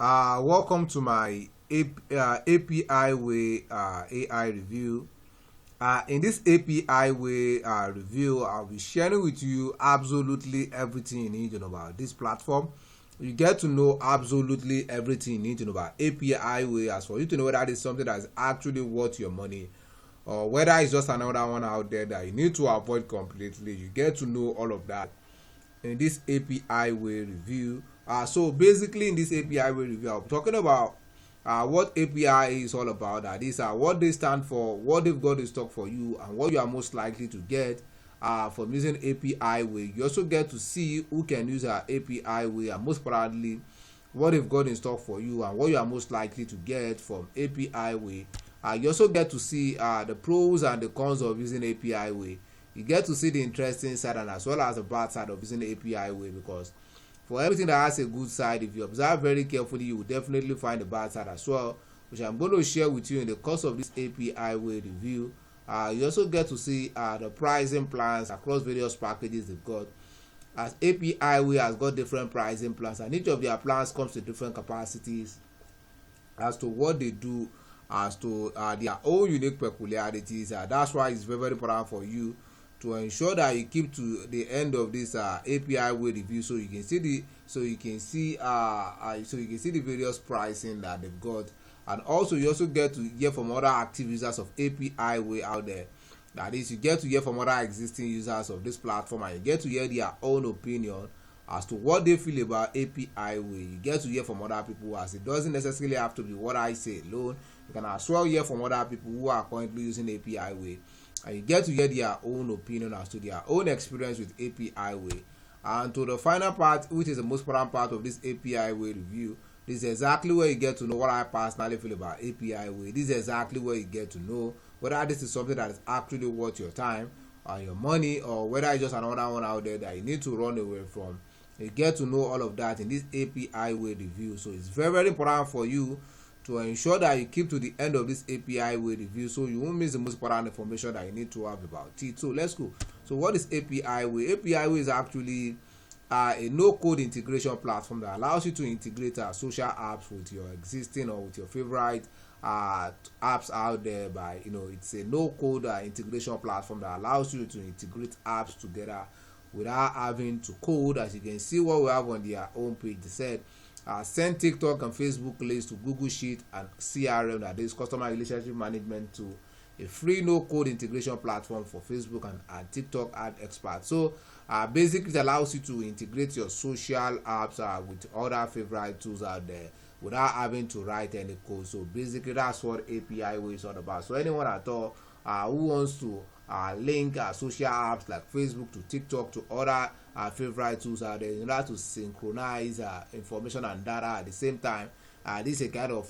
Welcome to my API Way AI review. In this API Way review, I'll be sharing with you absolutely everything you need to know about this platform. You get to know absolutely everything you need to know about API Way, as for you to know whether it's something that is actually worth your money or whether it's just another one out there that you need to avoid completely. You get to know all of that in this API Way review. So basically in this API Way review, I'll be talking about what API is all about. That is what they stand for, what they've got in stock for you, and what you are most likely to get from using API Way. You also get to see who can use our API Way, and most probably what they've got in stock for you and what you are most likely to get from API Way. You also get to see the pros and the cons of using API Way. You get to see the interesting side and as well as the bad side of using the API Way, because for everything that has a good side, if you observe very carefully, you will definitely find the bad side as well, which I'm going to share with you in the course of this API Way review. You also get to see the pricing plans across various packages they've got, as API Way has got different pricing plans, and each of their plans comes with different capacities as to what they do, as to their own unique peculiarities. That's why it's very, very important for you to ensure that you keep to the end of this API Way review, so you can see the various pricing that they've got, and also you also get to hear from other active users of API Way out there. That is, you get to hear from other existing users of this platform, and you get to hear their own opinion as to what they feel about API Way. You get to hear from other people, as it doesn't necessarily have to be what I say alone. You can as well hear from other people who are currently using API Way, and you get to hear their own opinion as to their own experience with API Way. And to the final part, which is the most important part of this API Way review, this is exactly where you get to know what I personally feel about API Way. This is exactly where you get to know whether this is something that is actually worth your time or your money, or whether it's just another one out there that you need to run away from. You get to know all of that in this API Way review. So it's very, very important for you to ensure that you keep to the end of this API Way review, so you won't miss the most important information that you need to have about it. So let's go. So what is API Way? API Way is actually a no-code integration platform that allows you to integrate social apps with your existing or with your favorite apps out there. It's a no-code integration platform that allows you to integrate apps together without having to code. As you can see, what we have on their home page, they said send TikTok and Facebook links to Google Sheet and CRM, that is customer relationship management tool, a free no-code integration platform for Facebook and TikTok ad experts. So basically it allows you to integrate your social apps with other favorite tools out there without having to write any code. So basically that's what API Way is all about. So anyone at all who wants to link social apps like Facebook to TikTok to other favorite tools out there in order to synchronize information and data at the same time, this is a kind of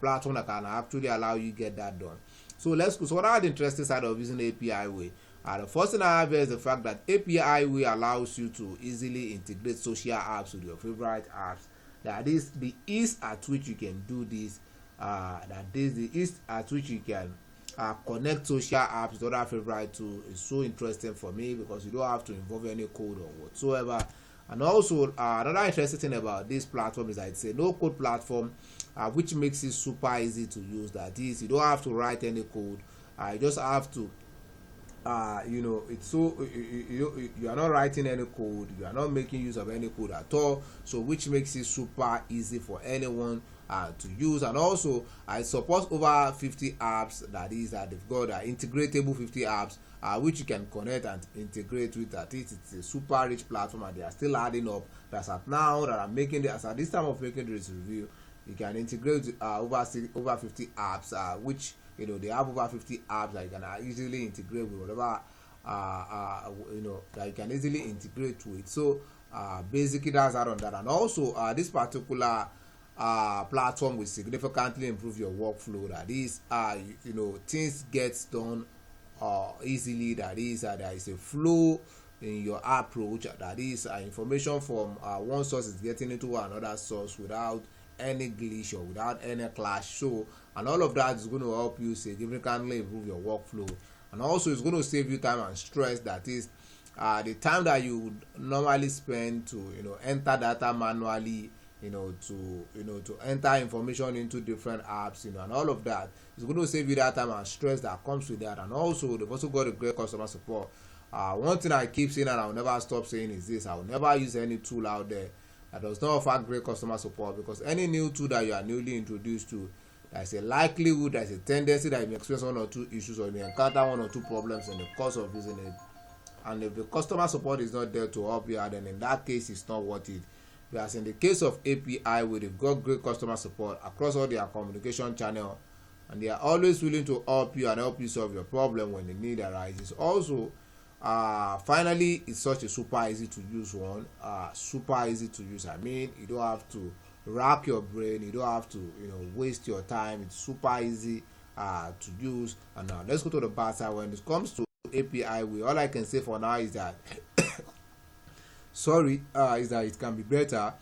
platform that can actually allow you get that done. So let's go. So what are the interesting side of using API Way? The first thing I have here is the fact that API Way allows you to easily integrate social apps with your favorite apps. That is the ease at which you can do this. The ease at which you can connect social apps to other favorite tools is so interesting for me, because you don't have to involve any code or whatsoever. And also another interesting thing about this platform is that it's a no-code platform, which makes it super easy to use. That is, you don't have to write any code. You just have to it's so you are not writing any code, you are not making use of any code at all, so which makes it super easy for anyone to use. And also I support over 50 apps, that is that they've got integratable 50 apps which you can connect and integrate with. That is, it's a super rich platform, and they are still adding up. That's at now that I'm making this, at this time of making this review, you can integrate over 50 apps, which they have over 50 apps that you can easily integrate with whatever that you can easily integrate with. So basically that's that on that. And also this particular platform will significantly improve your workflow. That is, things get done easily. That is, there is a flow in your approach. That is, information from one source is getting into another source without any glitch or without any clash. So, and all of that is going to help you significantly improve your workflow, and also it's going to save you time and stress. That is, the time that you would normally spend to enter data manually to enter information into different apps, and all of that. It's going to save you that time and stress that comes with that. And also they've also got a great customer support. One thing I keep saying and I'll never stop saying is this: I will never use any tool out there that does not offer great customer support, because any new tool that you are newly introduced to, there's a likelihood, there's a tendency that you may experience one or two issues, or you may encounter one or two problems in the course of using it. And if the customer support is not there to help you out, then in that case it's not worth it. Whereas in the case of Apiway, they've got great customer support across all their communication channel, and they are always willing to help you and help you solve your problem when the need arises. Also, finally, it's such a super easy to use one. Super easy to use. I mean, you don't have to rack your brain, you don't have to waste your time. It's super easy to use. And now let's go to the bad side. When it comes to Apiway, all I can say for now is that is that it can be better.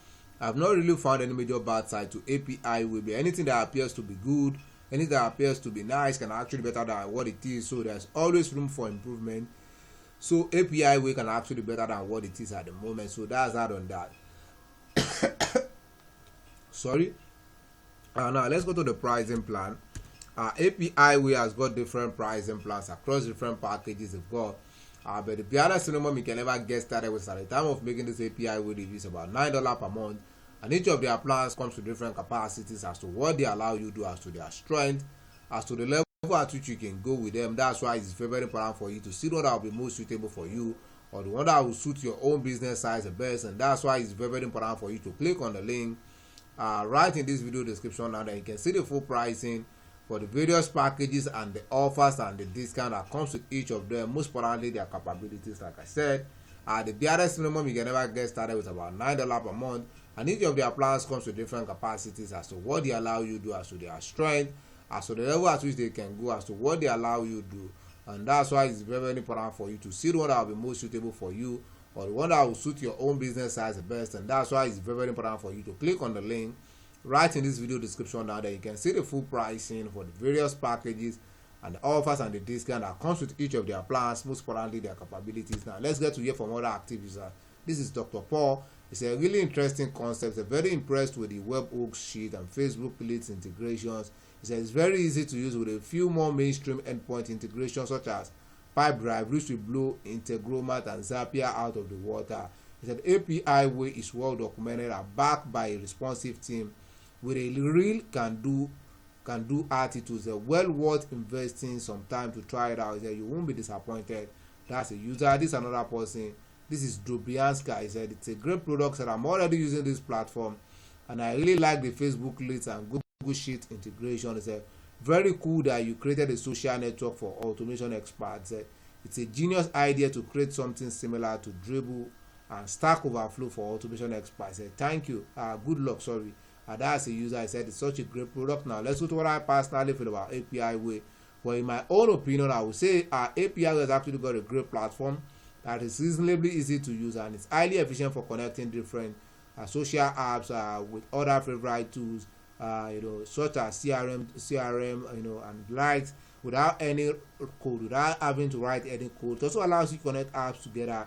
I've not really found any major bad side to Apiway, but anything that appears to be good, anything that appears to be nice can actually be better than what it is. So there's always room for improvement. So Apiway can actually be better than what it is at the moment. So that's that on that. Now let's go to the pricing plan. Apiway has got different pricing plans across different packages they've got. But to be honest, you can never get started with. At the time of making this Apiway review, is about $9 per month, and each of their plans comes with different capacities as to what they allow you to do, as to their strength, as to the level at which you can go with them. That's why it's very important for you to see what will be most suitable for you, or the one that will suit your own business size the best. And that's why it's very important for you to click on the link right in this video description, and then you can see the full pricing for the various packages and the offers and the discount that comes with each of them. Most importantly, their capabilities. Like I said, the barest minimum you can never get started with about $9 per month, and each of their plans comes with different capacities as to what they allow you to do, as to their strength, as to the level at which they can go, as to what they allow you to do. And that's why it's very important for you to see the one that will be most suitable for you, or the one that will suit your own business size the best. And that's why it's very important for you to click on the link right in this video description. Now that you can see the full pricing for the various packages and the offers and the discount that comes with each of their plans, most importantly their capabilities. Now let's get to hear from other active users. This is Dr. Paul. It's a really interesting concept. I'm very impressed with the webhook sheet and Facebook leads integrations. He says it's very easy to use with a few more mainstream endpoint integrations such as Pipedrive, which will blow Integromat and Zapier out of the water. He said Apiway is well documented and backed by a responsive team with a real can do attitude. It's well worth investing some time to try it out. He said you won't be disappointed. That's a user. This is another person. This is Drobianska. He said it's a great product that I'm already using this platform, and I really like the Facebook leads and Google Sheet integration. He said very cool that you created a social network for automation experts. It's a genius idea to create something similar to Dribble and Stack Overflow for automation experts. Thank you. Good luck. That's a user. I said it's such a great product. Now let's go to what I personally feel about Apiway. Well, in my own opinion, I would say Apiway has actually got a great platform that is reasonably easy to use, and it's highly efficient for connecting different social apps with other favorite tools, such as CRM, and likes, without any code, without having to write any code. It also allows you to connect apps together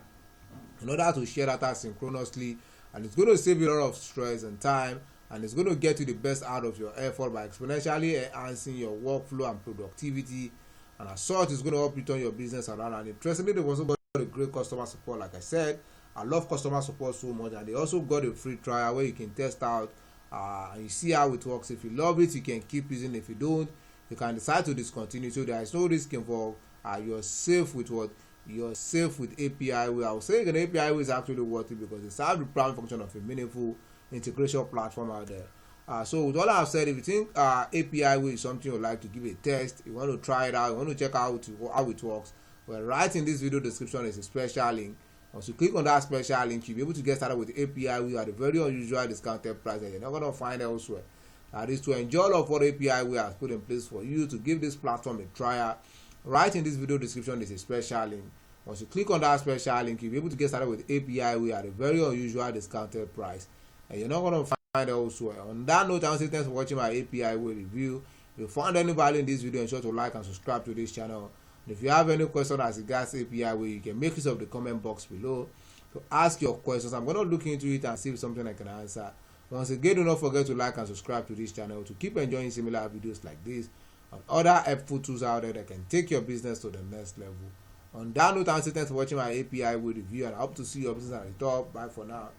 in order to share data synchronously, and it's going to save you a lot of stress and time, and it's going to get you the best out of your effort by exponentially enhancing your workflow and productivity. And as such, it's going to help you turn your business around. And interestingly, they've also got a great customer support. Like I said, I love customer support so much, and they also got a free trial where you can test out and you see how it works. If you love it, you can keep using it. If you don't, you can decide to discontinue. So there is no risk involved. You're safe with Apiway. I would say that Apiway is actually worth it because it serves the prime function of a meaningful integration platform out there. So with all I've said, if you think Apiway is something you'd like to give a test, you want to try it out, you want to check out how it works, well, right in this video description is a special link. Once you click on that special link, you'll be able to get started with Apiway at a very unusual discounted price that you're not going to find elsewhere. That is to enjoy all of what Apiway has put in place for you to give this platform a trial. Right in this video description is a special link. Once you click on that special link, you'll be able to get started with Apiway at a very unusual discounted price, and you're not going to find it elsewhere. On that note, I want to say thanks for watching my Apiway review. If you found any value in this video, ensure to like and subscribe to this channel. And if you have any question as regards Apiway, you can make use of the comment box below to ask your questions. I'm going to look into it and see if something I can answer. Once again, do not forget to like and subscribe to this channel to keep enjoying similar videos like this and other helpful tools out there that can take your business to the next level. On that note, thanks for watching my API review, and I hope to see your business at the top. Bye for now.